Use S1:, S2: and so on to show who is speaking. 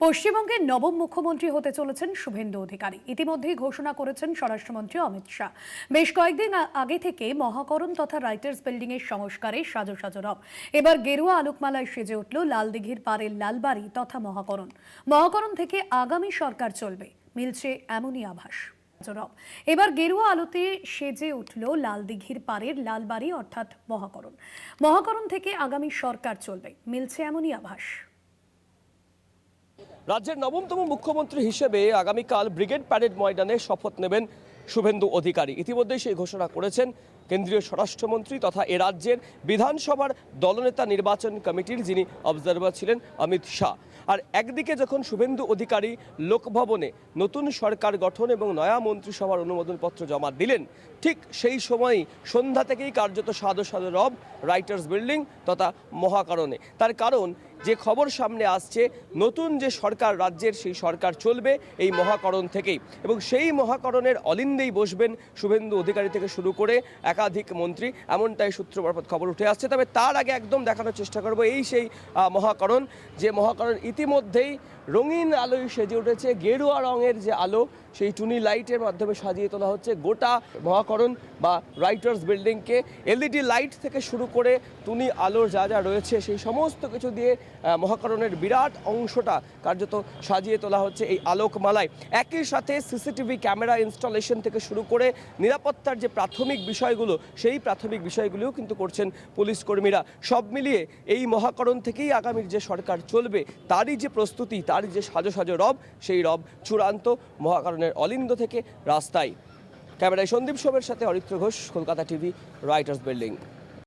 S1: পশ্চিমবঙ্গের নবম মুখ্যমন্ত্রী হতে চলেছেন শুভেন্দু অধিকারী। ইতিমধ্যেই ঘোষণা করেছেন স্বরাষ্ট্রমন্ত্রী অমিত শাহ। বেশ কয়েকদিন আগে থেকে মহাকরণ তথা রাইটার্স বিল্ডিং এর সংস্কারে সাজো সাজো রব। এবার গেরুয়া আলোকমালায় সেজে উঠল লালদিঘির পাড়ের লালবাড়ি তথা মহাকরণ। মহাকরণ থেকে আগামী সরকার চলবে, মিলছে এমনই আভাস। এবার গেরুয়া আলোতে সেজে উঠল লালদিঘির পাড়ের লালবাড়ি অর্থাৎ মহাকরণ। মহাকরণ থেকে আগামী সরকার চলবে, মিলছে এমনই আভাস।
S2: রাজ্যের নবমতম মুখ্যমন্ত্রী হিসেবে আগামীকাল ব্রিগেড প্যারেড ময়দানে শপথ নেবেন শুভেন্দু অধিকারী। ইতিমধ্যেই সেই ঘোষণা করেছেন কেন্দ্রীয় স্বরাষ্ট্রমন্ত্রী তথা এ রাজ্যের বিধানসভার দলনেতা নির্বাচন কমিটির যিনি অবজারভার ছিলেন অমিত শাহ। আর একদিকে যখন শুভেন্দু অধিকারী লোকভবনে নতুন সরকার গঠন এবং নয়া মন্ত্রিসভার অনুমোদনপত্র জমা দিলেন, ঠিক সেই সময়ই সন্ধ্যা থেকেই কার্যত সাদো সাদো রব রাইটার্স বিল্ডিং তথা মহাকরণে। তার কারণ, যে খবর সামনে আসছে, নতুন যে সরকার রাজ্যের সেই সরকার চলবে এই মহাকরণ থেকেই, এবং সেই মহাকরণের অলিন্দেই বসবেন শুভেন্দু অধিকারী থেকে শুরু করে একাধিক মন্ত্রী, এমনটাই সূত্র মারফত খবর উঠে আসছে। তবে তার আগে একদম দেখানোর চেষ্টা করব এই সেই মহাকরণ, যে মহাকরণ ইতিমধ্যেই রঙিন আলোয় সেজে উঠেছে। গেরুয়া রঙের যে আলো, সেই টুনি লাইটের মাধ্যমে সাজিয়ে তোলা হচ্ছে গোটা মহাকরণ বা রাইটার্স বিল্ডিংকে। এলইডি লাইট থেকে শুরু করে টুনি আলোর যা যা রয়েছে সেই সমস্ত কিছু দিয়ে মহাকরণের বিরাট অংশটা কার্যত সাজিয়ে তোলা হচ্ছে এই আলোকমালায়। একই সাথে সিসিটিভি ক্যামেরা ইনস্টলেশন থেকে শুরু করে নিরাপত্তার যে প্রাথমিক বিষয়গুলো, সেই প্রাথমিক বিষয়গুলোও কিন্তু করছেন পুলিশ কর্মীরা। সব মিলিয়ে এই মহাকরণ থেকেই আগামীর যে সরকার চলবে তারই যে প্রস্তুতি, তারই যে সাজো সাজো রব, সেই রব চূড়ান্ত মহাকরণের অলিন্দ থেকে রাস্তায়। ক্যামেরায় সন্দীপ সোমের সাথে Aritra Ghosh, Kolkata TV, writers building.